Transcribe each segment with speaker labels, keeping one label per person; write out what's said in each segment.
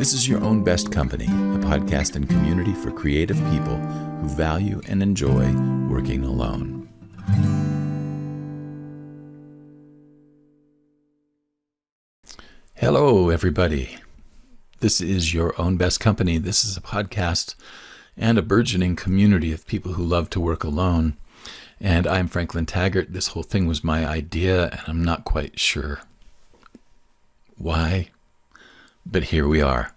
Speaker 1: This is Your Own Best Company, a podcast and community for creative people who value and enjoy working alone. Hello, everybody. This is Your Own Best Company. This is a podcast and a burgeoning community of people who love to work alone. And I'm Franklin Taggart. This whole thing was my idea, and I'm not quite sure why, but here we are.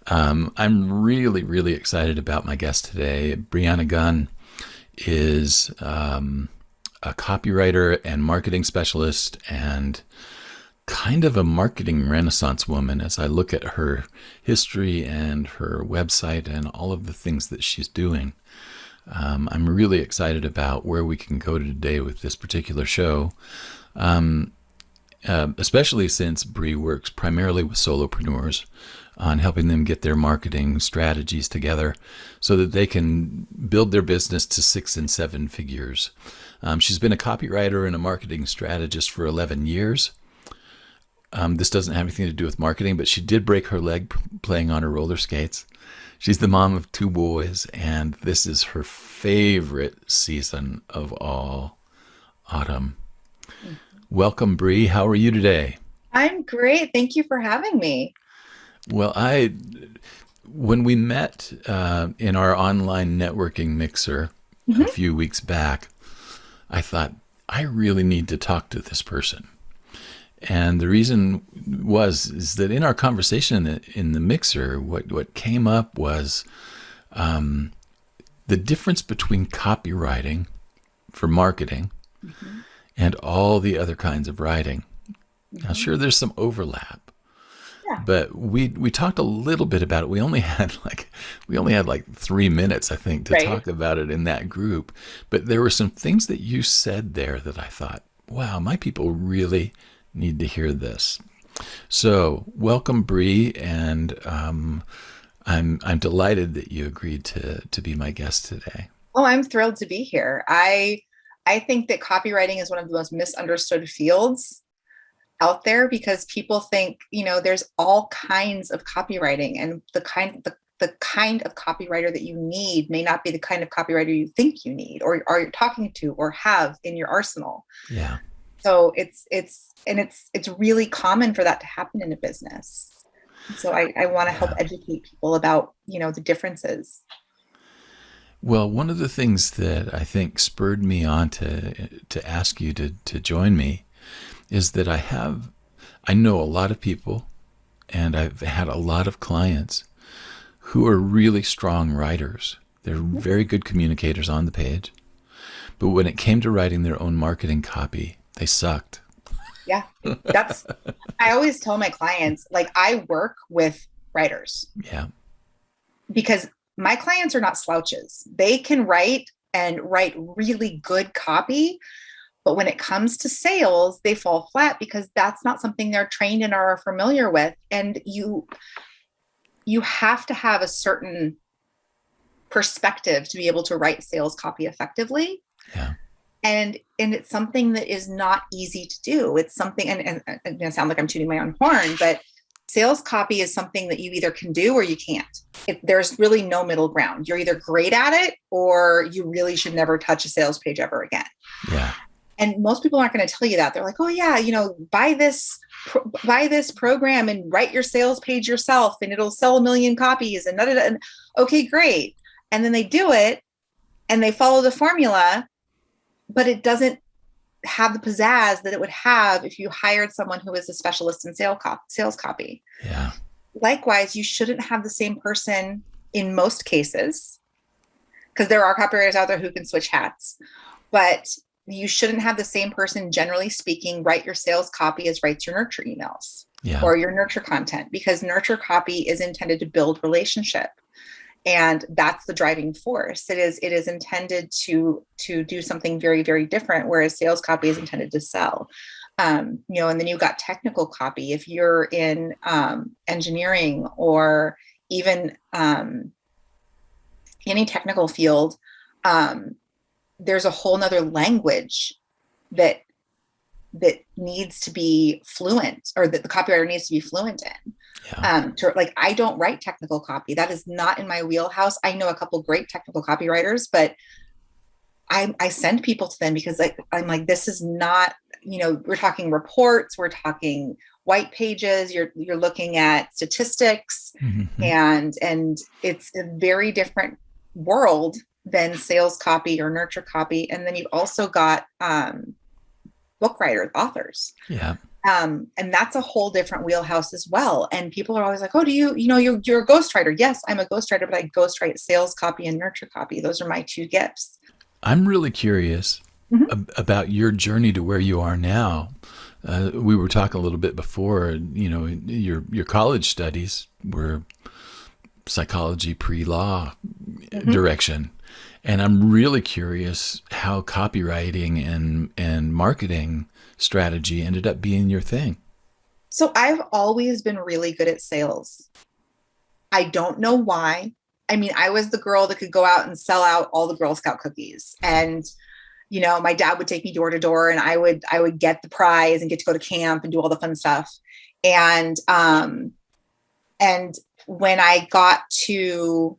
Speaker 1: I'm really excited about my guest today. Breanna Gunn is a copywriter and marketing specialist and kind of a marketing renaissance woman as I look at her history and her website and all of the things that she's doing. I'm really excited about where we can go today with this particular show, especially since Bree works primarily with solopreneurs on helping them get their marketing strategies together so that they can build their business to 6 and 7 figures. She's been a copywriter and a marketing strategist for 11 years. This doesn't have anything to do with marketing, but she did break her leg playing on her roller skates. She's the mom of 2 boys, and this is her favorite season of all, autumn. Mm-hmm. Welcome, Bree. How are you today?
Speaker 2: I'm great. Thank you for having me.
Speaker 1: Well, when we met in our online networking mixer a few weeks back, I thought, I really need to talk to this person. And the reason is that in our conversation in the mixer, what came up was the difference between copywriting for marketing and all the other kinds of writing. Now, sure, there's some overlap. Yeah. But we talked a little bit about it. We only had like 3 minutes, I think, to talk about it in that group. But there were some things that you said there that I thought, wow, my people really need to hear this. So welcome, Bree, and I'm delighted that you agreed to be my guest today.
Speaker 2: Oh, I'm thrilled to be here. I think that copywriting is one of the most misunderstood fields out there because people think, there's all kinds of copywriting, and the kind of copywriter that you need may not be the kind of copywriter you think you need or are talking to or have in your arsenal.
Speaker 1: Yeah.
Speaker 2: So it's really common for that to happen in a business. So I want to help educate people about, the differences.
Speaker 1: Well, one of the things that I think spurred me on to ask you to join me is that I know a lot of people, and I've had a lot of clients who are really strong writers. They're very good communicators on the page, but when it came to writing their own marketing copy, they sucked.
Speaker 2: Yeah, I always tell my clients, I work with writers.
Speaker 1: Yeah.
Speaker 2: Because my clients are not slouches. They can write and write really good copy, but when it comes to sales, they fall flat because that's not something they're trained in or are familiar with. And you have to have a certain perspective to be able to write sales copy effectively.
Speaker 1: Yeah.
Speaker 2: And it's something that is not easy to do. It's something, and it's going to sound like I'm tooting my own horn, but sales copy is something that you either can do or you can't. There's really no middle ground. You're either great at it or you really should never touch a sales page ever again.
Speaker 1: Yeah. And
Speaker 2: most people aren't going to tell you that. They're like, oh yeah, buy this program and write your sales page yourself and it'll sell 1 million copies and and okay, great. And then they do it and they follow the formula, but it doesn't have the pizzazz that it would have if you hired someone who is a specialist in sales copy.
Speaker 1: Yeah.
Speaker 2: Likewise, you shouldn't have the same person in most cases, because there are copywriters out there who can switch hats, but you shouldn't have the same person, generally speaking, write your sales copy as writes your nurture emails or your nurture content, because nurture copy is intended to build relationship. And that's the driving force. It is intended to do something very, very different, whereas sales copy is intended to sell. And then you've got technical copy. If you're in engineering or even any technical field, there's a whole nother language that that needs to be fluent, or that the copywriter needs to be fluent in.
Speaker 1: Yeah.
Speaker 2: I don't write technical copy. That is not in my wheelhouse. I know a couple great technical copywriters, but I send people to them because I'm like, this is not, we're talking reports, we're talking white pages, you're looking at statistics,
Speaker 1: Mm-hmm.
Speaker 2: and it's a very different world than sales copy or nurture copy. And then you've also got book writers, authors.
Speaker 1: Yeah.
Speaker 2: And that's a whole different wheelhouse as well. And people are always like, oh, you're a ghostwriter. Yes, I'm a ghostwriter, but I ghostwrite sales copy and nurture copy. Those are my two gifts.
Speaker 1: I'm really curious about your journey to where you are now. We were talking a little bit before, your college studies were psychology pre-law direction. And I'm really curious how copywriting and marketing strategy ended up being your thing.
Speaker 2: So I've always been really good at sales. I don't know why. I mean, I was the girl that could go out and sell out all the Girl Scout cookies. And, my dad would take me door to door, and I would get the prize and get to go to camp and do all the fun stuff. And when I got to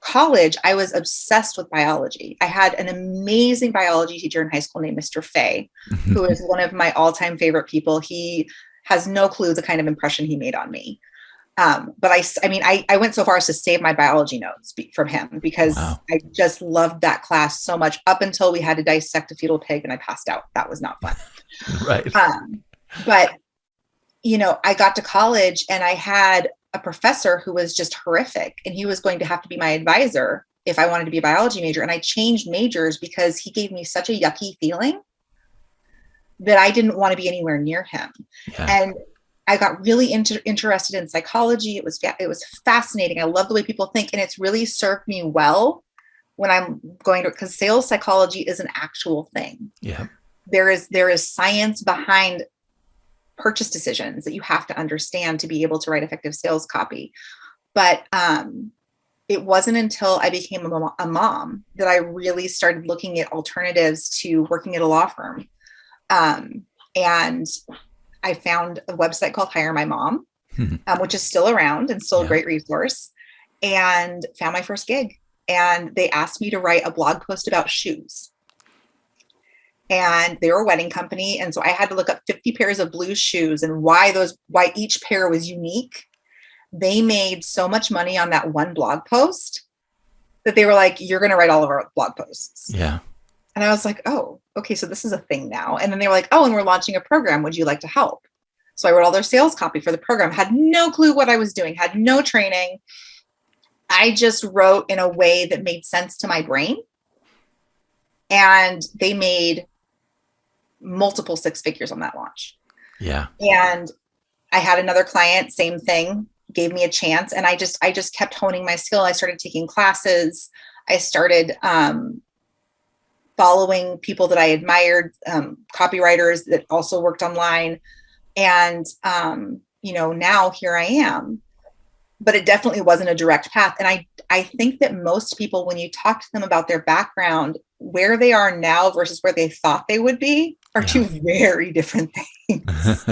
Speaker 2: college, I was obsessed with biology. I had an amazing biology teacher in high school named Mr. Fay, who is one of my all-time favorite people. He has no clue the kind of impression he made on me. But I went so far as to save my biology notes from him, because
Speaker 1: Wow.
Speaker 2: I just loved that class so much, up until we had to dissect a fetal pig and I passed out. That was not fun.
Speaker 1: Right.
Speaker 2: But I got to college and I had a professor who was just horrific, and he was going to have to be my advisor if I wanted to be a biology major. And I changed majors because he gave me such a yucky feeling that I didn't want to be anywhere near him.
Speaker 1: Yeah.
Speaker 2: And I got really interested in psychology. It was fascinating. I love the way people think, and it's really served me well when I'm going to, because sales psychology is an actual thing.
Speaker 1: Yeah.
Speaker 2: There is science behind purchase decisions that you have to understand to be able to write effective sales copy. But it wasn't until I became a mom that I really started looking at alternatives to working at a law firm. And I found a website called Hire My Mom, which is still around and still a great resource, and found my first gig. And they asked me to write a blog post about shoes. And they were a wedding company. And so I had to look up 50 pairs of blue shoes and why each pair was unique. They made so much money on that one blog post that they were like, you're going to write all of our blog posts.
Speaker 1: Yeah.
Speaker 2: And I was like, oh, okay, so this is a thing now. And then they were like, oh, and we're launching a program. Would you like to help? So I wrote all their sales copy for the program, had no clue what I was doing, had no training. I just wrote in a way that made sense to my brain. And they made multiple six figures on that launch.
Speaker 1: Yeah.
Speaker 2: And I had another client, same thing, gave me a chance. And I just kept honing my skill. I started taking classes. I started following people that I admired, copywriters that also worked online. And, now here I am. But it definitely wasn't a direct path. And I think that most people, when you talk to them about their background, where they are now versus where they thought they would be are two very different things.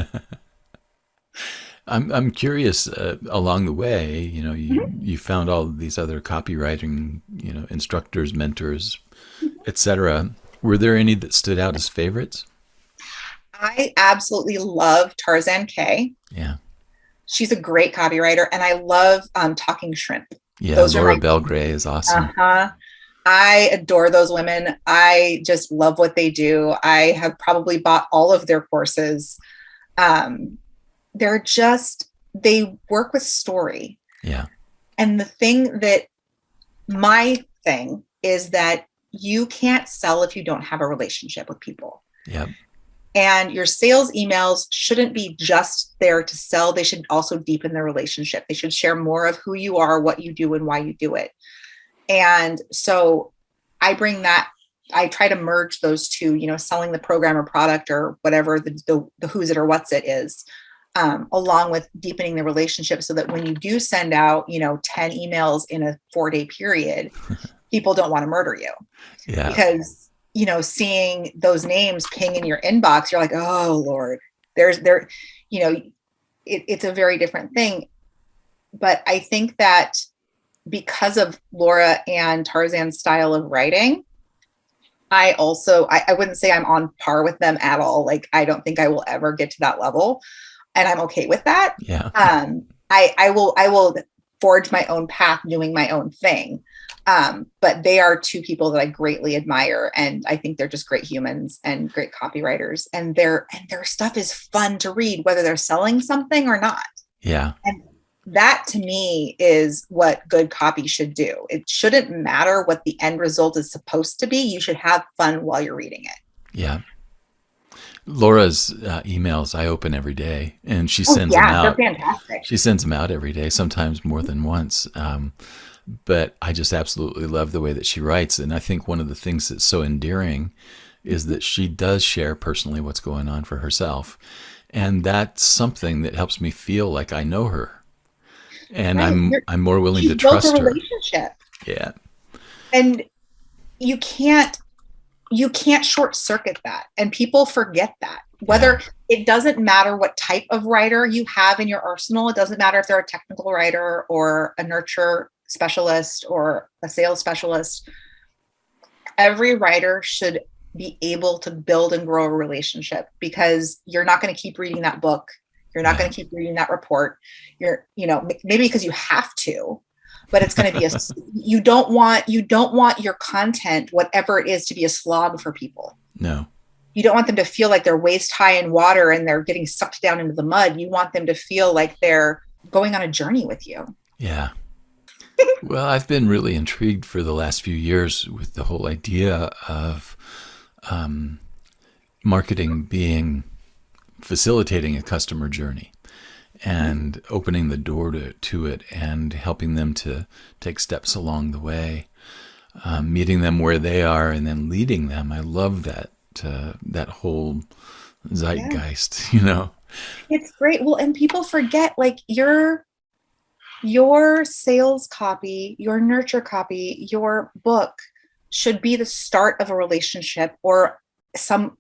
Speaker 1: I'm curious, along the way, you found all of these other copywriting, instructors, mentors, etc. Were there any that stood out as favorites?
Speaker 2: I absolutely love Tarzan K.
Speaker 1: Yeah.
Speaker 2: She's a great copywriter, and I love Talking Shrimp.
Speaker 1: Yeah,
Speaker 2: Those
Speaker 1: Laura Belgray is awesome.
Speaker 2: I adore those women. I just love what they do. I have probably bought all of their courses. They work with story.
Speaker 1: Yeah.
Speaker 2: And my thing is that you can't sell if you don't have a relationship with people.
Speaker 1: Yep.
Speaker 2: And your sales emails shouldn't be just there to sell. They should also deepen the relationship. They should share more of who you are, what you do, and why you do it. And so I try to merge those two, selling the program or product or whatever the who's it or what's it is, along with deepening the relationship, so that when you do send out, 10 emails in a 4-day period, people don't want to murder you.
Speaker 1: Yeah.
Speaker 2: Because seeing those names ping in your inbox, you're like, oh Lord, there, it's a very different thing. But I think that because of Laura and Tarzan's style of writing, I wouldn't say I'm on par with them at all. Like, I don't think I will ever get to that level, and I'm okay with that.
Speaker 1: Yeah.
Speaker 2: I will forge my own path doing my own thing. But they are two people that I greatly admire. And I think they're just great humans and great copywriters, and their stuff is fun to read, whether they're selling something or not.
Speaker 1: Yeah.
Speaker 2: And that to me is what good copy should do. It shouldn't matter what the end result is supposed to be. You should have fun while you're reading it.
Speaker 1: Yeah. Laura's emails I open every day, and she sends them out.
Speaker 2: They're fantastic.
Speaker 1: She sends them out every day, sometimes more than once. But I just absolutely love the way that she writes. And I think one of the things that's so endearing is that she does share personally what's going on for herself. And that's something that helps me feel like I know her. And right. I'm more willing to trust her.
Speaker 2: Relationship.
Speaker 1: Yeah.
Speaker 2: And you can't short circuit that. And people forget that. Whether it doesn't matter what type of writer you have in your arsenal. It doesn't matter if they're a technical writer or a nurture specialist or a sales specialist. Every writer should be able to build and grow a relationship, because you're not going to keep reading that book. You're not going to keep reading that report. Maybe because you have to, but it's going to be you don't want your content, whatever it is, to be a slog for people.
Speaker 1: No.
Speaker 2: You don't want them to feel like they're waist high in water and they're getting sucked down into the mud. You want them to feel like they're going on a journey with you.
Speaker 1: Yeah. Well, I've been really intrigued for the last few years with the whole idea of marketing being facilitating a customer journey and opening the door to it and helping them to take steps along the way, meeting them where they are and then leading them. I love that whole zeitgeist,
Speaker 2: It's great. Well, and people forget, like, your sales copy, your nurture copy, your book should be the start of a relationship, or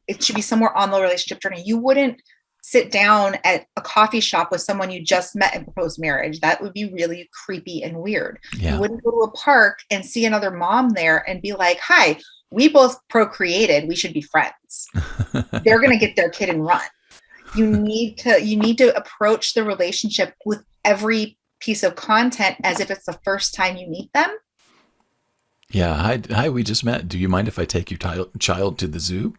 Speaker 2: it should be somewhere on the relationship journey. You wouldn't sit down at a coffee shop with someone you just met and propose marriage. That would be really creepy and weird. Yeah. You wouldn't go to a park and see another mom there and be like, hi, we both procreated, we should be friends. They're going to get their kid and run. You need to approach the relationship with every piece of content as if it's the first time you meet them.
Speaker 1: Yeah. Hi, we just met. Do you mind if I take your child to the zoo?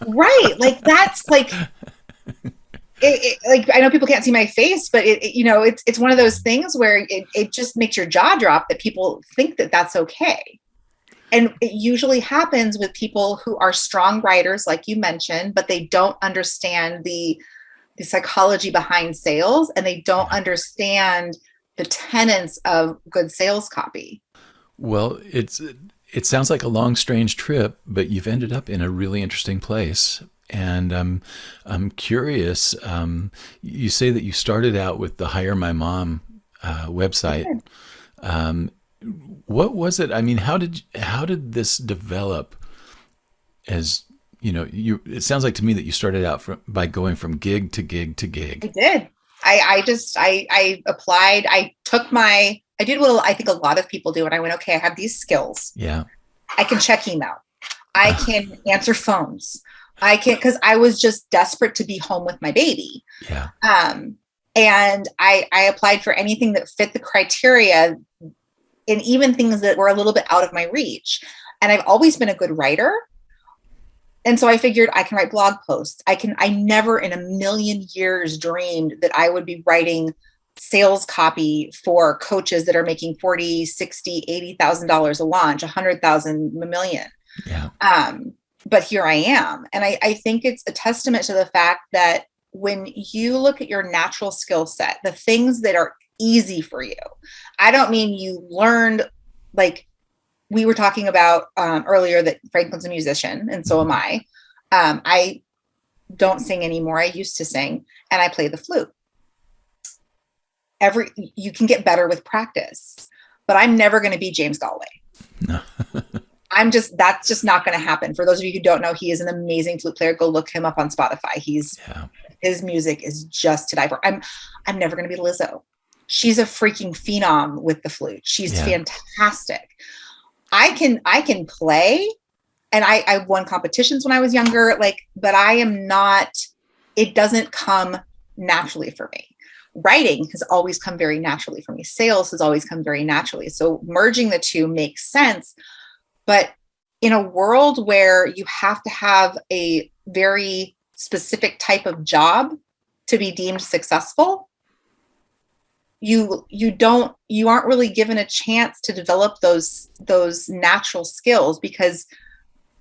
Speaker 2: Right. Like, that's like, like, I know people can't see my face, but it's one of those things where it just makes your jaw drop that people think that that's okay. And it usually happens with people who are strong writers, like you mentioned, but they don't understand the psychology behind sales, and they don't understand the tenets of good sales copy.
Speaker 1: Well, it sounds like a long, strange trip, but you've ended up in a really interesting place. And I'm curious. You say that you started out with the Hire My Mom website. What was it? I mean, how did this develop? As it sounds like to me that you started out by going from gig to gig to gig.
Speaker 2: I did. I applied. I did what I think a lot of people do, and I went, okay, I have these skills.
Speaker 1: Yeah. I
Speaker 2: can check email. I can answer phones. Because I was just desperate to be home with my baby.
Speaker 1: Yeah.
Speaker 2: And I applied for anything that fit the criteria, and even things that were a little bit out of my reach. And I've always been a good writer. And so I figured I can write blog posts. I never in a million years dreamed that I would be writing sales copy for coaches that are making $40,000, $60,000, $80,000 a launch, $100,000, $1 million.
Speaker 1: Yeah.
Speaker 2: But here I am. And I think it's a testament to the fact that when you look at your natural skill set, the things that are easy for you, I don't mean you learned, like we were talking about earlier, that Franklin's a musician and so am I. I don't sing anymore. I used to sing, and I play the flute. You can get better with practice, but I'm never going to be James Galway.
Speaker 1: No.
Speaker 2: That's just not going to happen. For those of you who don't know, he is an amazing flute player. Go look him up on Spotify. His music is just to die for. I'm never going to be Lizzo. She's a freaking phenom with the flute. She's fantastic. I can play, and I won competitions when I was younger, but I am not, it doesn't come naturally for me. Writing has always come very naturally for me. Sales has always come very naturally. So merging the two makes sense. But in a world where you have to have a very specific type of job to be deemed successful, you aren't really given a chance to develop those natural skills, because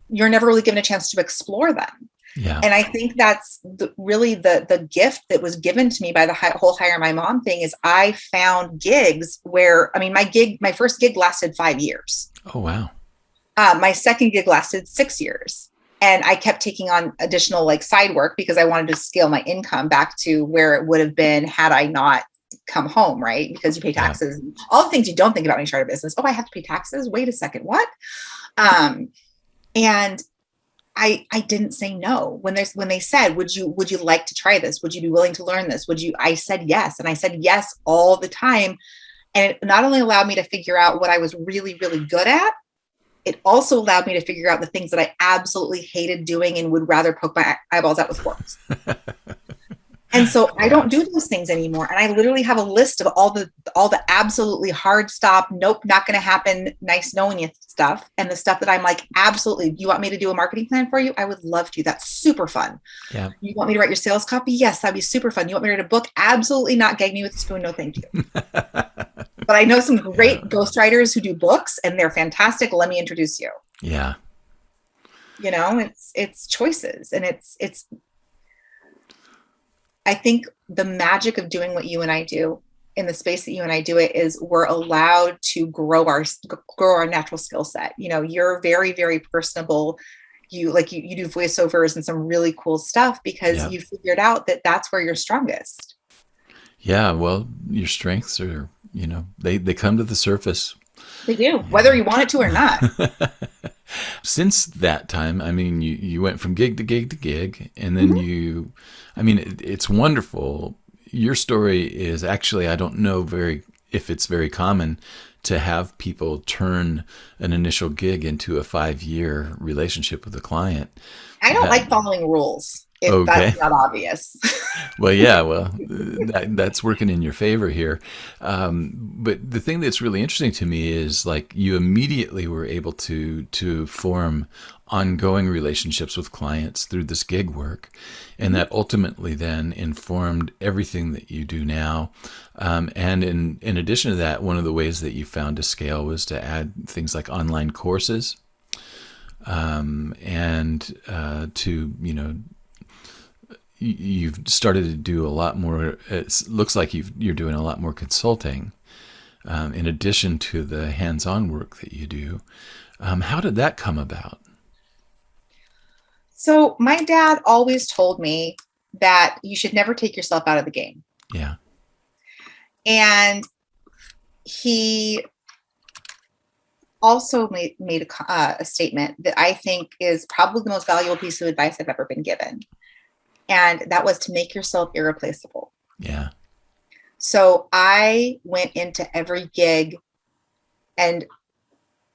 Speaker 2: you're never really given a chance to explore them.
Speaker 1: Yeah.
Speaker 2: And I think that's really the gift that was given to me by the whole Hire My Mom thing. Is I found gigs where, my first gig lasted 5 years.
Speaker 1: Oh, wow.
Speaker 2: My second gig lasted 6 years. And I kept taking on additional side work because I wanted to scale my income back to where it would have been had I not come home, right? Because you pay taxes, and all the things you don't think about when you start a business. Oh, I have to pay taxes. Wait a second. What? And I didn't say no when they said, would you like to try this? Would you be willing to learn this? I said yes. And I said yes all the time. And it not only allowed me to figure out what I was really, really good at, it also allowed me to figure out the things that I absolutely hated doing and would rather poke my eyeballs out with forks. And so I don't do those things anymore. And I literally have a list of all the absolutely hard stop, nope, not going to happen, nice knowing you stuff. And the stuff that I'm absolutely, you want me to do a marketing plan for you? I would love to. That's super fun.
Speaker 1: Yeah.
Speaker 2: You want me to write your sales copy? Yes, that'd be super fun. You want me to write a book? Absolutely not. Gag me with a spoon. No, thank you. But I know some great ghostwriters who do books, and they're fantastic. Let me introduce you.
Speaker 1: Yeah.
Speaker 2: It's choices, and it's, I think the magic of doing what you and I do in the space that you and I do it is we're allowed to grow our natural skill set. You're very, very personable. You do voiceovers and some really cool stuff because you figured out that that's where you're strongest.
Speaker 1: Yeah. Well, your strengths are, they come to the surface.
Speaker 2: They do, whether you want it to or not.
Speaker 1: Since that time, you went from gig to gig to gig, and then it's wonderful. Your story is actually, I don't know if it's very common to have people turn an initial gig into a 5-year relationship with a client.
Speaker 2: I don't like following rules. If that's not obvious.
Speaker 1: Well, that's working in your favor here. But the thing that's really interesting to me is you immediately were able to form ongoing relationships with clients through this gig work. And that ultimately then informed everything that you do now. And in addition to that, one of the ways that you found to scale was to add things like online courses you've started to do a lot more. It looks like you're doing a lot more consulting in addition to the hands-on work that you do. How did that come about?
Speaker 2: So my dad always told me that you should never take yourself out of the game.
Speaker 1: Yeah.
Speaker 2: And he also made a statement that I think is probably the most valuable piece of advice I've ever been given. And that was to make yourself irreplaceable.
Speaker 1: Yeah.
Speaker 2: So I went into every gig and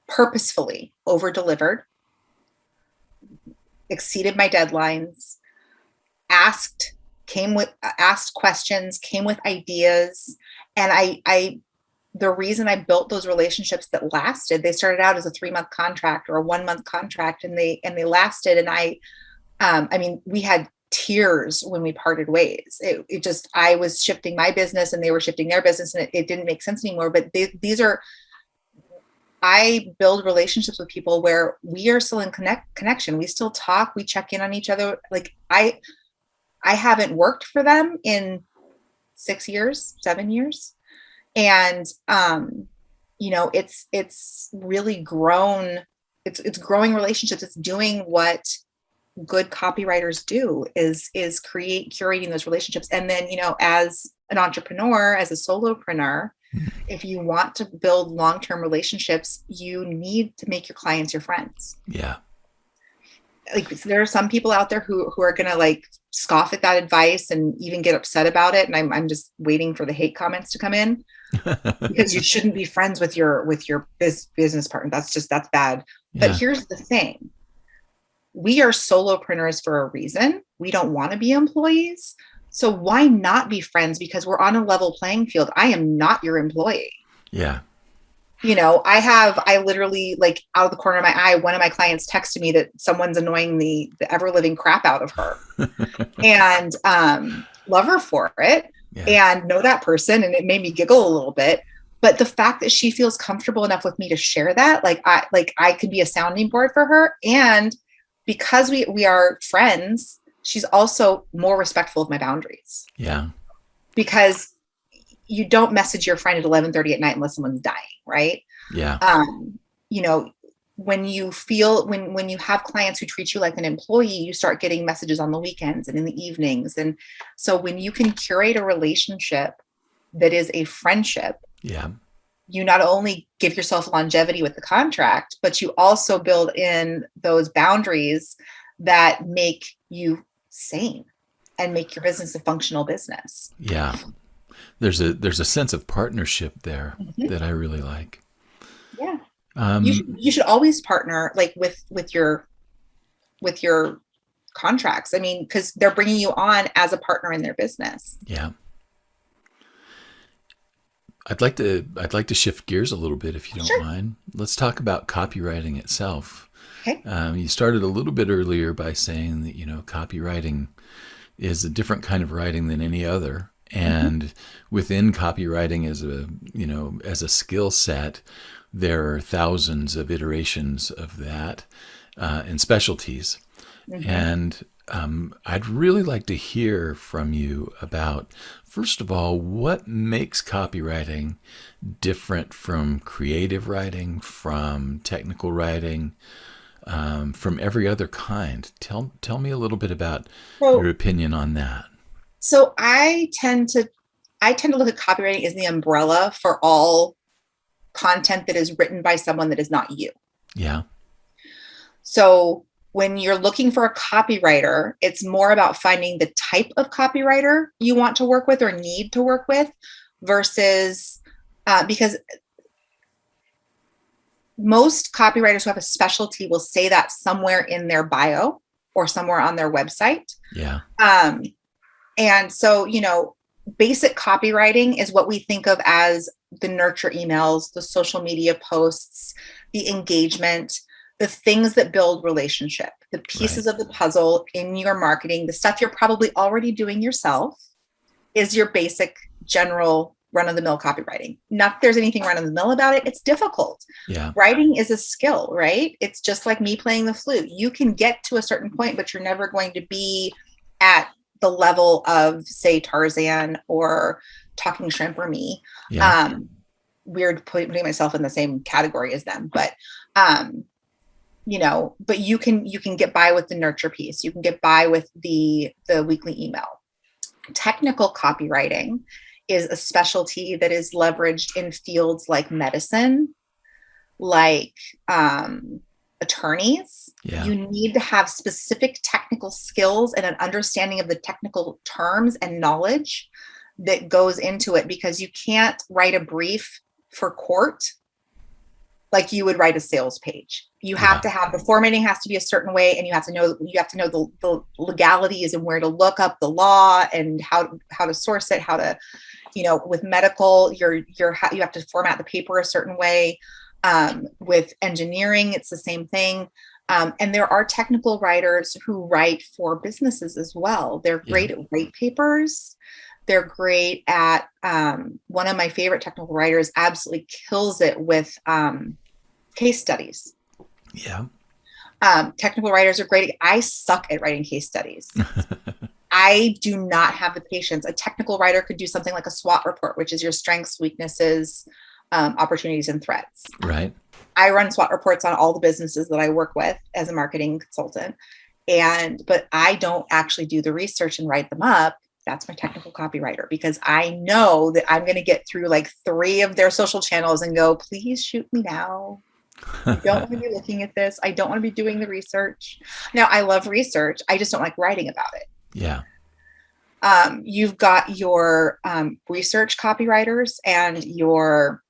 Speaker 2: purposefully over-delivered, exceeded my deadlines, asked questions, came with ideas. And the reason I built those relationships that lasted, they started out as a 3-month contract or a 1-month contract, and they lasted. And we had tears when we parted ways. I was shifting my business and they were shifting their business, and it didn't make sense anymore. But I build relationships with people where we are still in connection. We still talk, we check in on each other. I haven't worked for them in 6 years, 7 years. And, it's really grown. It's growing relationships. It's doing what good copywriters do is curating those relationships. And then, as an entrepreneur, as a solopreneur, If you want to build long-term relationships, you need to make your clients your friends.
Speaker 1: Yeah.
Speaker 2: Like, there are some people out there who are going to like scoff at that advice and even get upset about it. And I'm just waiting for the hate comments to come in, because you shouldn't be friends with your business partner. That's bad. But
Speaker 1: Yeah.
Speaker 2: here's the thing. We are solopreneurs for a reason. We don't want to be employees. So why not be friends? Because we're on a level playing field. I am not your employee.
Speaker 1: Yeah.
Speaker 2: I literally, like, out of the corner of my eye, one of my clients texted me that someone's annoying the ever living crap out of her, and love her for it, and know that person. And it made me giggle a little bit. But the fact that she feels comfortable enough with me to share that, I could be a sounding board for her. And because we are friends, she's also more respectful of my boundaries.
Speaker 1: Yeah.
Speaker 2: Because you don't message your friend at 11:30 at night unless someone's dying, right?
Speaker 1: Yeah.
Speaker 2: When you have clients who treat you like an employee, you start getting messages on the weekends and in the evenings. And so when you can curate a relationship that is a friendship,
Speaker 1: Yeah.
Speaker 2: you not only give yourself longevity with the contract, but you also build in those boundaries that make you sane and make your business a functional business.
Speaker 1: Yeah. There's a sense of partnership there that I really like.
Speaker 2: Yeah. You should always partner, like, with your contracts. I mean, because they're bringing you on as a partner in their business.
Speaker 1: Yeah. I'd like to shift gears a little bit, if you don't mind. Let's talk about copywriting itself.
Speaker 2: Okay.
Speaker 1: You started a little bit earlier by saying that, copywriting is a different kind of writing than any other. And within copywriting as a skill set, there are thousands of iterations of that, and specialties. And I'd really like to hear from you about, first of all, what makes copywriting different from creative writing, from technical writing, from every other kind. Tell me a little bit about your opinion on that.
Speaker 2: So I tend to look at copywriting as the umbrella for all content that is written by someone that is not you.
Speaker 1: Yeah.
Speaker 2: So when you're looking for a copywriter, it's more about finding the type of copywriter you want to work with or need to work with, versus because most copywriters who have a specialty will say that somewhere in their bio or somewhere on their website.
Speaker 1: Yeah.
Speaker 2: And so, basic copywriting is what we think of as the nurture emails, the social media posts, the engagement, the things that build relationship, the pieces of the puzzle in your marketing, the stuff you're probably already doing yourself, is your basic general run-of-the-mill copywriting. Not that there's anything run-of-the-mill about it. It's difficult.
Speaker 1: Yeah.
Speaker 2: Writing is a skill, right? It's just like me playing the flute. You can get to a certain point, but you're never going to be at the level of, say, Tarzan or Talking Shrimp or me.
Speaker 1: Yeah.
Speaker 2: Weird putting myself in the same category as them, but but you can get by with the nurture piece. You can get by with the weekly email. Technical copywriting is a specialty that is leveraged in fields like medicine, like attorneys.
Speaker 1: Yeah.
Speaker 2: You need to have specific technical skills and an understanding of the technical terms and knowledge that goes into it, because you can't write a brief for court like you would write a sales page. You have to have, the formatting has to be a certain way, and you have to know the legalities and where to look up the law and how to source it, how to, with medical, you have to format the paper a certain way. With engineering, it's the same thing. And there are technical writers who write for businesses as well. They're great at white papers. They're great at, one of my favorite technical writers absolutely kills it with case studies.
Speaker 1: Yeah.
Speaker 2: Technical writers are great. I suck at writing case studies. I do not have the patience. A technical writer could do something like a SWOT report, which is your strengths, weaknesses, opportunities, and threats.
Speaker 1: Right.
Speaker 2: I run SWOT reports on all the businesses that I work with as a marketing consultant. But I don't actually do the research and write them up. that's my technical copywriter, because I know that I'm going to get through like 3 of their social channels and go, please shoot me now. I don't want to be looking at this. I don't want to be doing the research. Now, I love research. I just don't like writing about it.
Speaker 1: Yeah.
Speaker 2: You've got your research copywriters and your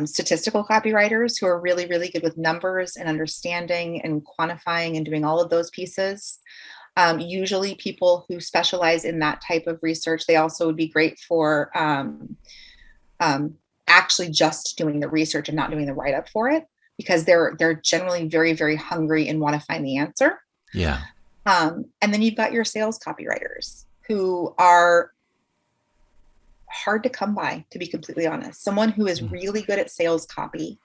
Speaker 2: statistical copywriters who are really, really good with numbers and understanding and quantifying and doing all of those pieces. Usually people who specialize in that type of research, they also would be great for actually just doing the research and not doing the write-up for it, because they're generally very, very hungry and want to find the answer.
Speaker 1: Yeah.
Speaker 2: And then you've got your sales copywriters who are hard to come by, to be completely honest. Someone who is really good at sales copy,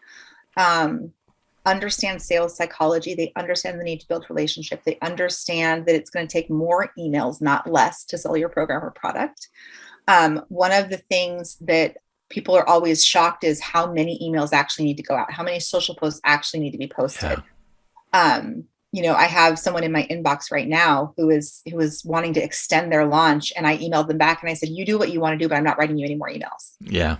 Speaker 2: understands sales psychology. They understand the need to build relationship. They understand that it's going to take more emails, not less, to sell your program or product. One of the things that people are always shocked is how many emails actually need to go out, how many social posts actually need to be posted. Yeah. I have someone in my inbox right now who is wanting to extend their launch, and I emailed them back and I said, you do what you want to do, but I'm not writing you any more emails.
Speaker 1: Yeah.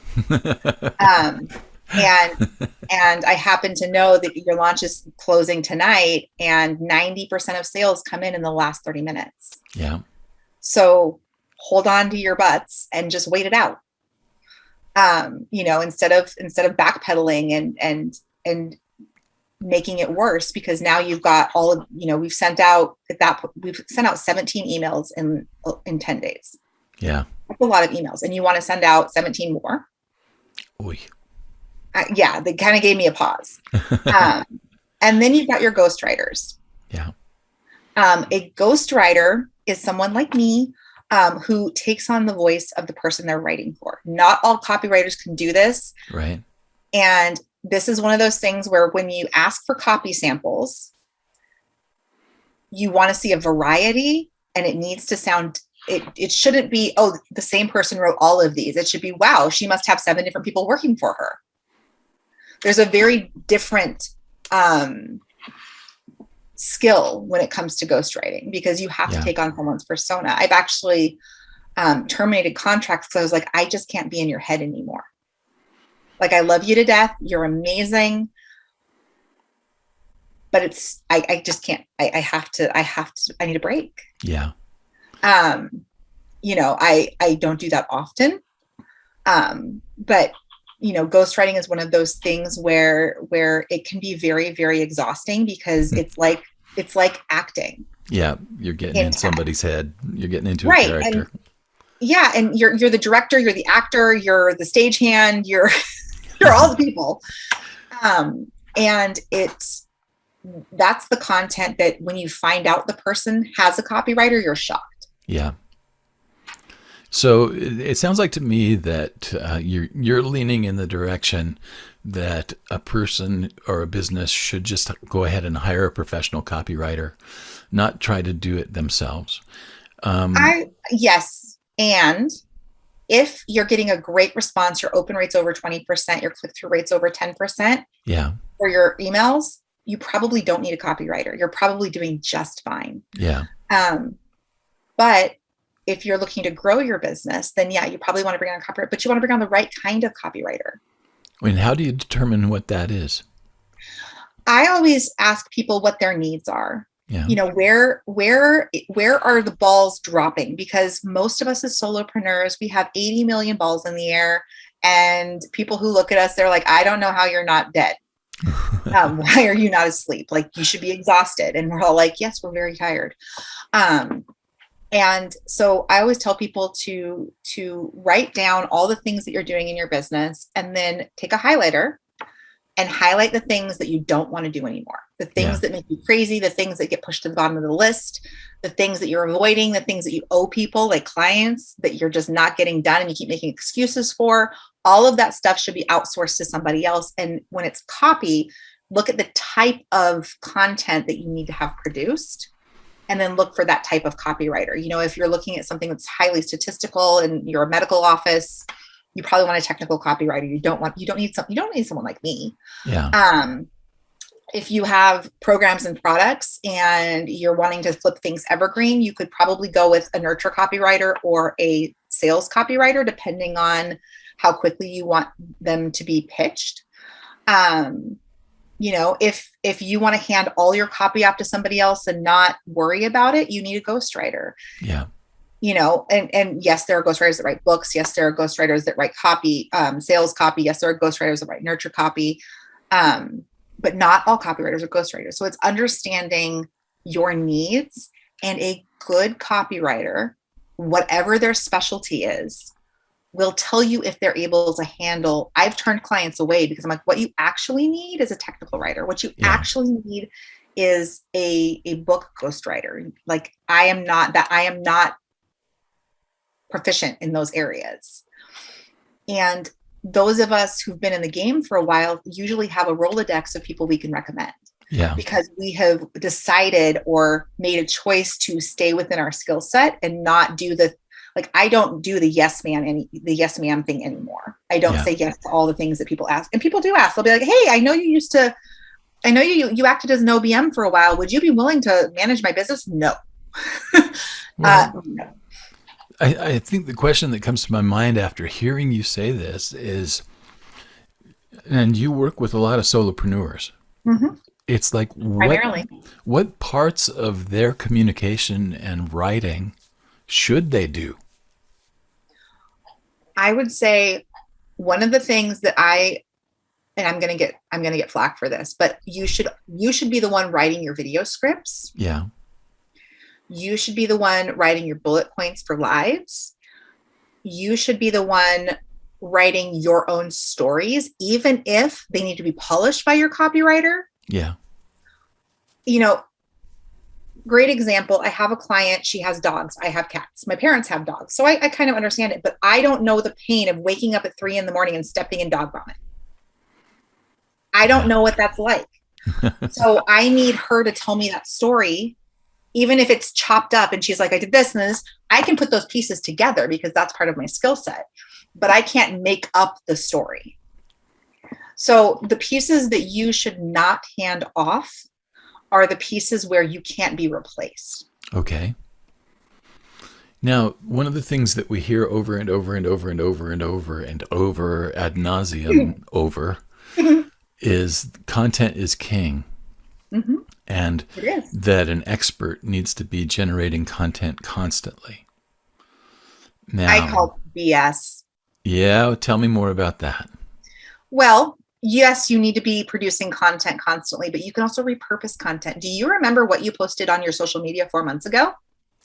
Speaker 2: And I happen to know that your launch is closing tonight, and 90% of sales come in the last 30 minutes.
Speaker 1: Yeah.
Speaker 2: So hold on to your butts and just wait it out. Instead of backpedaling and making it worse, because now you've got all of, we've sent out 17 emails in 10 days.
Speaker 1: Yeah.
Speaker 2: That's a lot of emails, and you want to send out 17 more.
Speaker 1: Oy.
Speaker 2: Yeah. They kind of gave me a pause. And then you've got your ghostwriters.
Speaker 1: Yeah.
Speaker 2: A ghostwriter is someone like me, who takes on the voice of the person they're writing for. Not all copywriters can do this.
Speaker 1: Right.
Speaker 2: And this is one of those things where when you ask for copy samples, you want to see a variety, and it needs to sound, it shouldn't be, oh, the same person wrote all of these. It should be, wow, she must have 7 different people working for her. There's a very different skill when it comes to ghostwriting, because you have to take on someone's persona. I've actually terminated contracts because I was like, I just can't be in your head anymore. Like, I love you to death. You're amazing. But I just can't, I need a break.
Speaker 1: Yeah.
Speaker 2: I don't do that often. But ghostwriting is one of those things where it can be very, very exhausting, because it's like acting.
Speaker 1: Yeah. You're getting in somebody's head. You're getting into a
Speaker 2: right.
Speaker 1: character.
Speaker 2: And you're the director, you're the actor, you're the stagehand, you're all the people. And that's the content that when you find out the person has a copywriter, you're shocked.
Speaker 1: Yeah. So it sounds like to me that you're leaning in the direction that a person or a business should just go ahead and hire a professional copywriter, not try to do it themselves.
Speaker 2: Yes. And if you're getting a great response, your open rate's over 20%, your click-through rate's over 10%.
Speaker 1: Yeah.
Speaker 2: For your emails, you probably don't need a copywriter. You're probably doing just fine.
Speaker 1: Yeah.
Speaker 2: But if you're looking to grow your business, then yeah, you probably want to bring on a copywriter, but you want to bring on the right kind of copywriter.
Speaker 1: I mean, how do you determine what that is?
Speaker 2: I always ask people what their needs are.
Speaker 1: Yeah.
Speaker 2: Where are the balls dropping? Because most of us as solopreneurs, we have 80 million balls in the air, and people who look at us, they're like, I don't know how you're not dead. Why are you not asleep? Like, you should be exhausted. And we're all like, yes, we're very tired. And so I always tell people to write down all the things that you're doing in your business, and then take a highlighter and highlight the things that you don't want to do anymore. The things that make you crazy, the things that get pushed to the bottom of the list, the things that you're avoiding, the things that you owe people, like clients, that you're just not getting done and you keep making excuses for. All of that stuff should be outsourced to somebody else. And when it's copy, look at the type of content that you need to have produced, and then look for that type of copywriter. If you're looking at something that's highly statistical and you're a medical office, you probably want a technical copywriter. You don't need someone like me.
Speaker 1: Yeah.
Speaker 2: If you have programs and products and you're wanting to flip things evergreen, you could probably go with a nurture copywriter or a sales copywriter, depending on how quickly you want them to be pitched. If you want to hand all your copy off to somebody else and not worry about it, you need a ghostwriter.
Speaker 1: Yeah.
Speaker 2: And yes, there are ghostwriters that write books. Yes, there are ghostwriters that write copy, sales copy. Yes, there are ghostwriters that write nurture copy. But not all copywriters are ghostwriters. So it's understanding your needs, and a good copywriter, whatever their specialty is, will tell you if they're able to handle. I've turned clients away because I'm like, what you actually need is a technical writer. What you actually need is a book ghostwriter. Like I am not proficient in those areas. And those of us who've been in the game for a while usually have a Rolodex of people we can recommend.
Speaker 1: Yeah.
Speaker 2: Because we have decided or made a choice to stay within our skill set and not do I don't do the yes ma'am thing anymore. I don't say yes to all the things that people ask. And people do ask. They'll be like, hey, I know you acted as an OBM for a while. Would you be willing to manage my business? No.
Speaker 1: Well,
Speaker 2: no.
Speaker 1: I think the question that comes to my mind after hearing you say this is, and you work with a lot of solopreneurs.
Speaker 2: Mm-hmm.
Speaker 1: It's like, what parts of their communication and writing should they do?
Speaker 2: I would say one of the things that and I'm going to get flack for this, but you should be the one writing your video scripts.
Speaker 1: Yeah.
Speaker 2: You should be the one writing your bullet points for lives. You should be the one writing your own stories, even if they need to be polished by your copywriter.
Speaker 1: Yeah.
Speaker 2: Great example. I have a client. She has dogs. I have cats. My parents have dogs. So I kind of understand it, but I don't know the pain of waking up at 3 a.m. and stepping in dog vomit. I don't know what that's like. So I need her to tell me that story. Even if it's chopped up and she's like, I did this and this, I can put those pieces together because that's part of my skill set, but I can't make up the story. So the pieces that you should not hand off are the pieces where you can't be replaced. Okay.
Speaker 1: Now, one of the things that we hear over and over and over and over and over and over ad nauseum over is content is king. Mm-hmm. And that an expert needs to be generating content constantly. Now,
Speaker 2: I call BS.
Speaker 1: Yeah, tell me more about that.
Speaker 2: Well, yes, you need to be producing content constantly, but you can also repurpose content. Do you remember what you posted on your social media 4 months ago?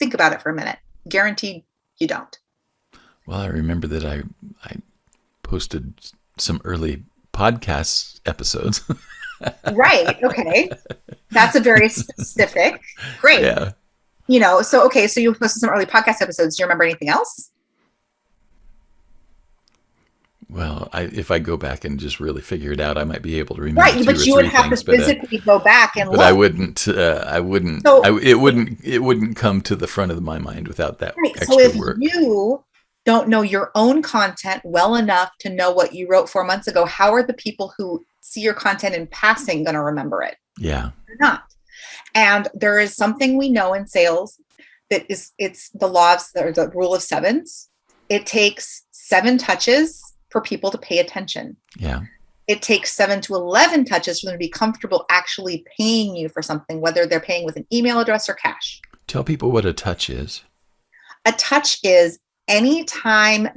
Speaker 2: Think about it for a minute. Guaranteed you don't.
Speaker 1: Well, I remember that I posted some early podcast episodes.
Speaker 2: Right. Okay. That's a very specific. Great.
Speaker 1: Yeah.
Speaker 2: So you posted some early podcast episodes. Do you remember anything else?
Speaker 1: Well, if I go back and just really figure it out, I might be able to remember.
Speaker 2: Right, but you would have to physically go back and look.
Speaker 1: But I wouldn't. So, it wouldn't come to the front of my mind without that extra work.
Speaker 2: So if you don't know your own content well enough to know what you wrote 4 months ago, how are the people who see your content in passing going to remember it?
Speaker 1: Yeah.
Speaker 2: They're not. And there is something we know in sales that it's the law of, or the rule of sevens. It takes 7 touches for people to pay attention.
Speaker 1: Yeah.
Speaker 2: It takes 7 to 11 touches for them to be comfortable actually paying you for something, whether they're paying with an email address or cash.
Speaker 1: Tell people what a touch is.
Speaker 2: A touch is anytime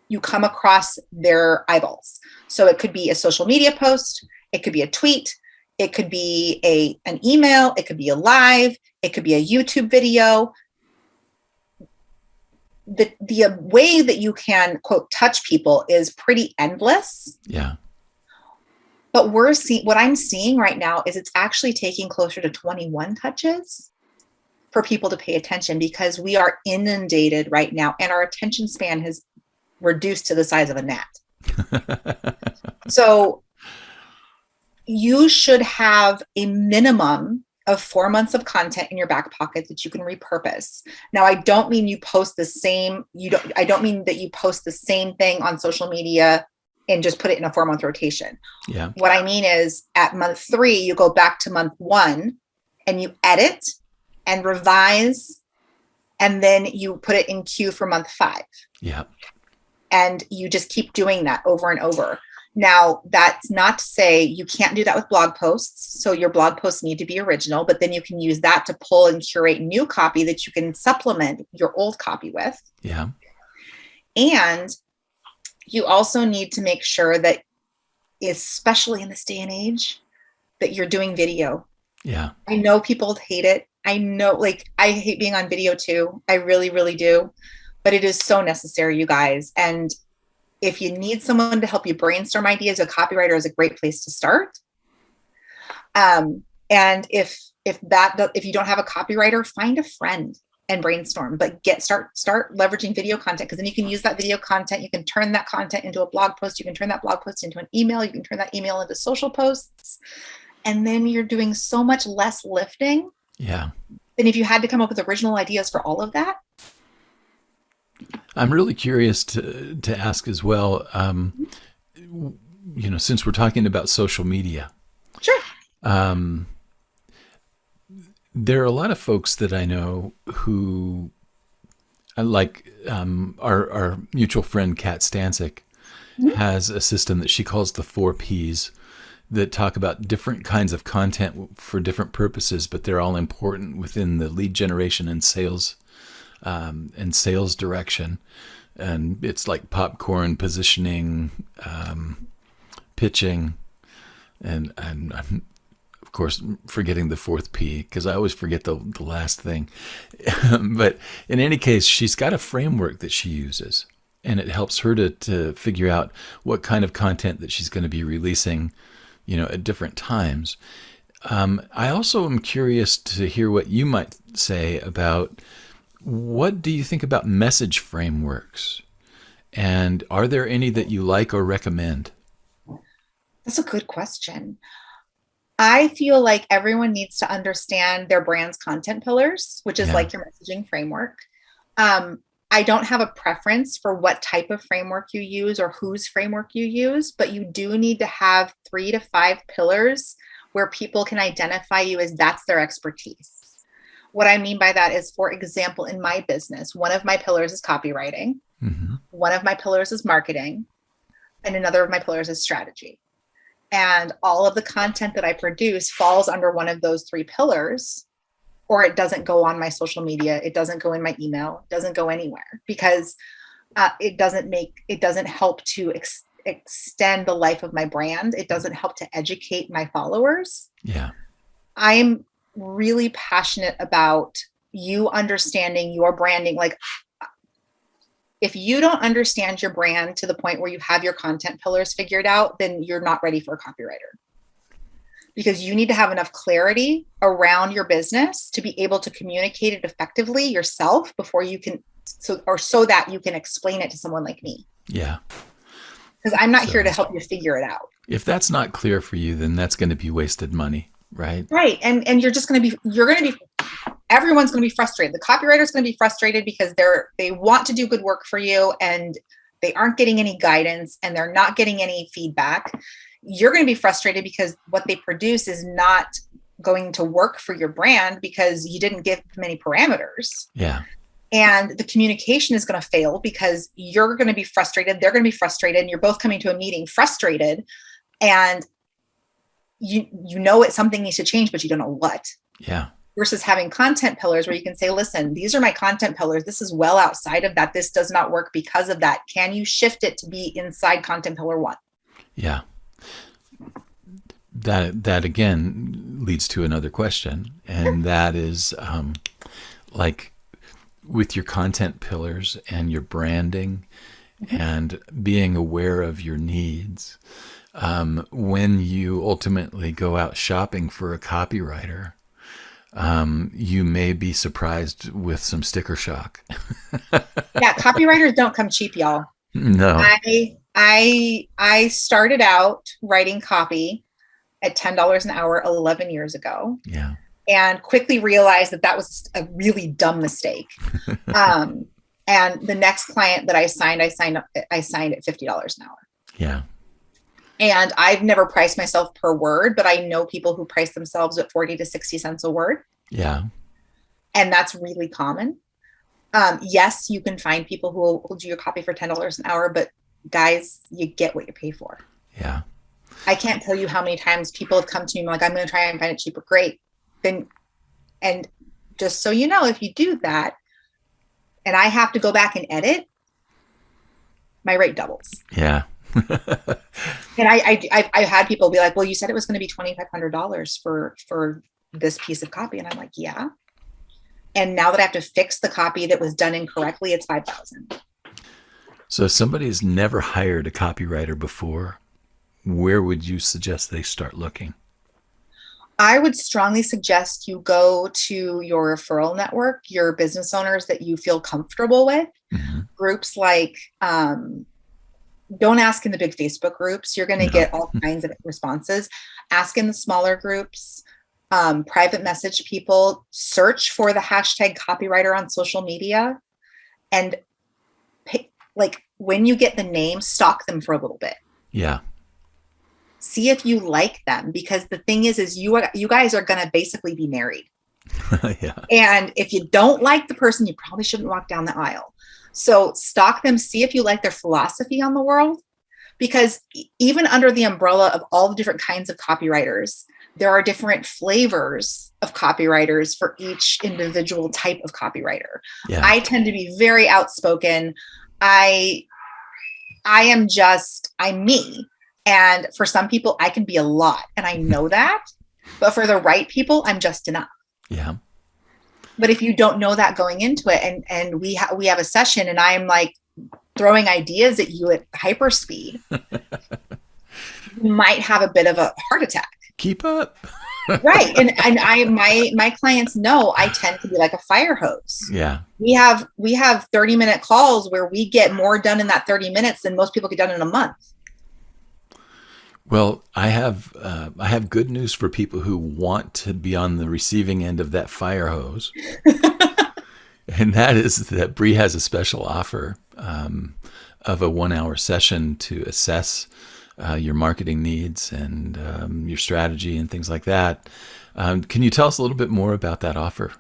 Speaker 2: you come across their eyeballs. So it could be a social media post, it could be a tweet, it could be an email, it could be a live, it could be a YouTube video. The way that you can, quote, touch people is pretty endless.
Speaker 1: Yeah.
Speaker 2: But what I'm seeing right now is it's actually taking closer to 21 touches for people to pay attention, because we are inundated right now and our attention span has reduced to the size of a gnat. So you should have a minimum of 4 months of content in your back pocket that you can repurpose. Now, I don't mean you post the same, I don't mean that you post the same thing on social media and just put it in a 4-month rotation.
Speaker 1: Yeah.
Speaker 2: What I mean is at month 3, you go back to month 1 and you edit and revise, and then you put it in queue for month 5.
Speaker 1: Yeah.
Speaker 2: And you just keep doing that over and over. Now, that's not to say you can't do that with blog posts. So your blog posts need to be original, but then you can use that to pull and curate new copy that you can supplement your old copy with.
Speaker 1: Yeah.
Speaker 2: And you also need to make sure that, especially in this day and age, that you're doing video.
Speaker 1: Yeah.
Speaker 2: I know people hate it. I know, like, I hate being on video too. I really, really do. But it is so necessary, you guys. And if you need someone to help you brainstorm ideas, a copywriter is a great place to start. And if you don't have a copywriter, find a friend and brainstorm, but start leveraging video content, because then you can use that video content. You can turn that content into a blog post. You can turn that blog post into an email. You can turn that email into social posts. And then you're doing so much less lifting.
Speaker 1: Yeah.
Speaker 2: Than if you had to come up with original ideas for all of that.
Speaker 1: I'm really curious to ask as well, since we're talking about social media.
Speaker 2: Sure.
Speaker 1: There are a lot of folks that I know who, like our mutual friend Kat Stancic, has a system that she calls the 4 Ps that talk about different kinds of content for different purposes, but they're all important within the lead generation and sales direction. And it's like popcorn, positioning, pitching, and I'm of course forgetting the 4th P, because I always forget the last thing. But in any case, she's got a framework that she uses, and it helps her to figure out what kind of content that she's going to be releasing, at different times. I also am curious to hear what you might say about, what do you think about message frameworks? And are there any that you like or recommend?
Speaker 2: That's a good question. I feel like everyone needs to understand their brand's content pillars, which is like your messaging framework. I don't have a preference for what type of framework you use or whose framework you use, but you do need to have 3 to 5 pillars where people can identify you as that's their expertise. What I mean by that is, for example, in my business, one of my pillars is copywriting. Mm-hmm. One of my pillars is marketing. And another of my pillars is strategy. And all of the content that I produce falls under one of those 3 pillars, or it doesn't go on my social media. It doesn't go in my email. It doesn't go anywhere, because it doesn't help to extend the life of my brand. It doesn't help to educate my followers.
Speaker 1: Yeah.
Speaker 2: I'm really passionate about you understanding your branding. Like, if you don't understand your brand to the point where you have your content pillars figured out, then you're not ready for a copywriter, because you need to have enough clarity around your business to be able to communicate it effectively yourself before you can, so that you can explain it to someone like me.
Speaker 1: Yeah.
Speaker 2: Because I'm not here to help you figure it out. If
Speaker 1: that's not clear for you, then that's going to be wasted money. Right.
Speaker 2: Right. And everyone's going to be frustrated. The copywriter's going to be frustrated because they want to do good work for you, and they aren't getting any guidance, and they're not getting any feedback. You're going to be frustrated because what they produce is not going to work for your brand because you didn't give them any parameters.
Speaker 1: Yeah.
Speaker 2: And the communication is going to fail because you're going to be frustrated. They're going to be frustrated, and you're both coming to a meeting frustrated, and you know something needs to change, but you don't know what.
Speaker 1: Yeah.
Speaker 2: Versus having content pillars where you can say, listen, these are my content pillars. This is well outside of that. This does not work because of that. Can you shift it to be inside content pillar 1?
Speaker 1: Yeah. That again leads to another question. And that is, like, with your content pillars and your branding and being aware of your needs, when you ultimately go out shopping for a copywriter, you may be surprised with some sticker shock.
Speaker 2: Yeah, copywriters don't come cheap, y'all.
Speaker 1: No.
Speaker 2: I started out writing copy at $10 an hour 11 years ago.
Speaker 1: Yeah.
Speaker 2: And quickly realized that was a really dumb mistake. And the next client that I signed at $50 an hour.
Speaker 1: Yeah.
Speaker 2: And I've never priced myself per word, but I know people who price themselves at 40 to 60 cents a word.
Speaker 1: Yeah.
Speaker 2: And that's really common. Yes, you can find people who will do your copy for $10 an hour, but guys, you get what you pay for.
Speaker 1: Yeah.
Speaker 2: I can't tell you how many times people have come to me like, I'm going to try and find it cheaper. Great. Then, and just so you know, if you do that and I have to go back and edit, my rate doubles.
Speaker 1: Yeah.
Speaker 2: And I had people be like, well, you said it was going to be $2,500 for this piece of copy. And I'm like, yeah. And now that I have to fix the copy that was done incorrectly, it's $5,000.
Speaker 1: So if somebody's never hired a copywriter before, where would you suggest they start looking?
Speaker 2: I would strongly suggest you go to your referral network, your business owners that you feel comfortable with. Mm-hmm. Groups like, don't ask in the big Facebook groups. You're going to get all kinds of responses. Ask in the smaller groups, private message people, search for the hashtag copywriter on social media. And like when you get the name, stalk them for a little bit.
Speaker 1: Yeah.
Speaker 2: See if you like them, because the thing is you guys are going to basically be married.
Speaker 1: Yeah.
Speaker 2: And if you don't like the person, you probably shouldn't walk down the aisle. So stalk them, see if you like their philosophy on the world, because even under the umbrella of all the different kinds of copywriters, there are different flavors of copywriters for each individual type of copywriter. Yeah. I tend to be very outspoken. I'm me. And for some people, I can be a lot, and I know that. But for the right people, I'm just enough.
Speaker 1: Yeah.
Speaker 2: But if you don't know that going into it, and we have a session, and I'm like throwing ideas at you at hyperspeed, you might have a bit of a heart attack.
Speaker 1: Keep up.
Speaker 2: Right. And my clients know I tend to be like a fire hose.
Speaker 1: Yeah.
Speaker 2: We have 30-minute calls where we get more done in that 30 minutes than most people get done in a month.
Speaker 1: Well, I have good news for people who want to be on the receiving end of that fire hose. And that is that Bree has a special offer of a 1-hour session to assess your marketing needs and your strategy and things like that. Can you tell us a little bit more about that offer?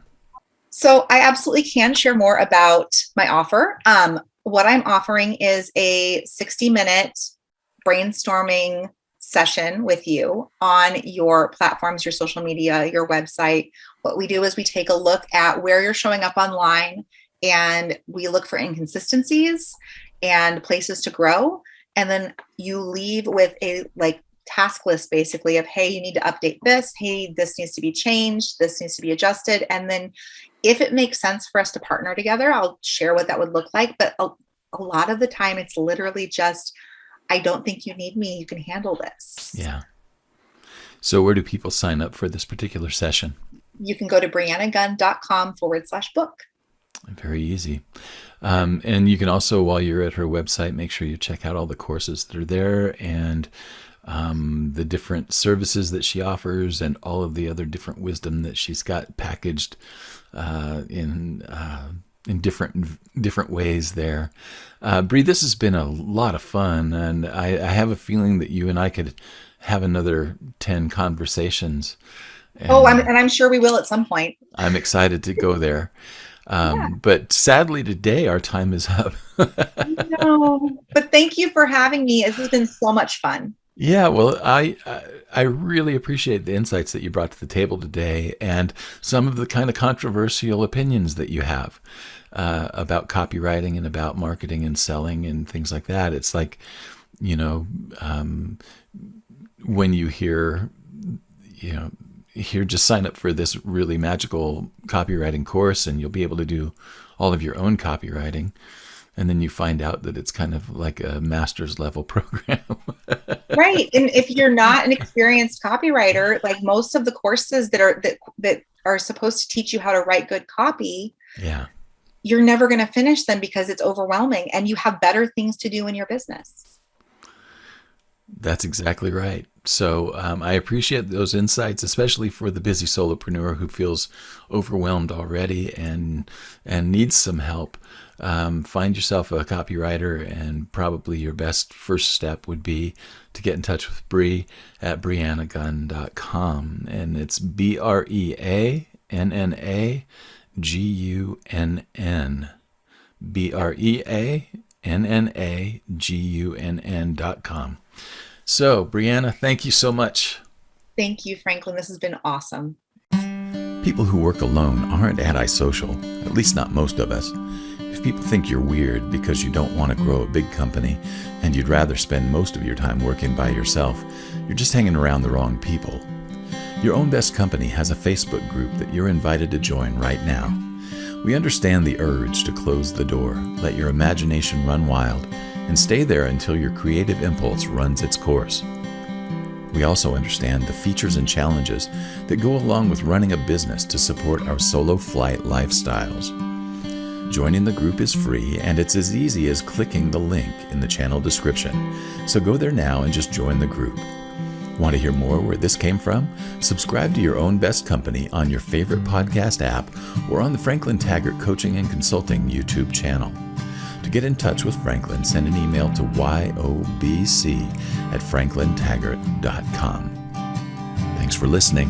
Speaker 2: So I absolutely can share more about my offer. What I'm offering is a 60-minute brainstorming session with you on your platforms, your social media, your website. What we do is we take a look at where you're showing up online, and we look for inconsistencies and places to grow. And then you leave with a task list basically of, hey, you need to update this. Hey, this needs to be changed. This needs to be adjusted. And then if it makes sense for us to partner together, I'll share what that would look like. But a lot of the time it's literally just, I don't think you need me. You can handle this.
Speaker 1: Yeah. So where do people sign up for this particular session?
Speaker 2: You can go to breannagunn.com/book.
Speaker 1: Very easy. And you can also, while you're at her website, make sure you check out all the courses that are there and the different services that she offers and all of the other different wisdom that she's got packaged in different ways there. Bree, this has been a lot of fun, and I have a feeling that you and I could have another 10 conversations. And
Speaker 2: I'm sure we will at some point.
Speaker 1: I'm excited to go there. But sadly today our time is up.
Speaker 2: No, but thank you for having me. This has been so much fun.
Speaker 1: Yeah, well, I really appreciate the insights that you brought to the table today and some of the kind of controversial opinions that you have about copywriting and about marketing and selling and things like that. It's like, when you hear just sign up for this really magical copywriting course and you'll be able to do all of your own copywriting. And then you find out that it's kind of like a master's level program.
Speaker 2: Right. And if you're not an experienced copywriter, like most of the courses that are supposed to teach you how to write good copy,
Speaker 1: yeah,
Speaker 2: you're never going to finish them because it's overwhelming and you have better things to do in your business.
Speaker 1: That's exactly right. So I appreciate those insights, especially for the busy solopreneur who feels overwhelmed already and needs some help. Find yourself a copywriter, and probably your best first step would be to get in touch with Bree at breannagunn.com. And it's BreannaGunn. BreannaGunn.com. So, Breanna, thank you so much.
Speaker 2: Thank you, Franklin. This has been awesome.
Speaker 3: People who work alone aren't antisocial, at least not most of us. If people think you're weird because you don't want to grow a big company and you'd rather spend most of your time working by yourself, you're just hanging around the wrong people. Your Own Best Company has a Facebook group that you're invited to join right now. We understand the urge to close the door, let your imagination run wild, and stay there until your creative impulse runs its course. We also understand the features and challenges that go along with running a business to support our solo flight lifestyles. Joining the group is free, and it's as easy as clicking the link in the channel description. So go there now and just join the group. Want to hear more where this came from? Subscribe to Your Own Best Company on your favorite podcast app or on the Franklin Taggart Coaching and Consulting YouTube channel. To get in touch with Franklin, send an email to yobc@franklintaggart.com. Thanks for listening.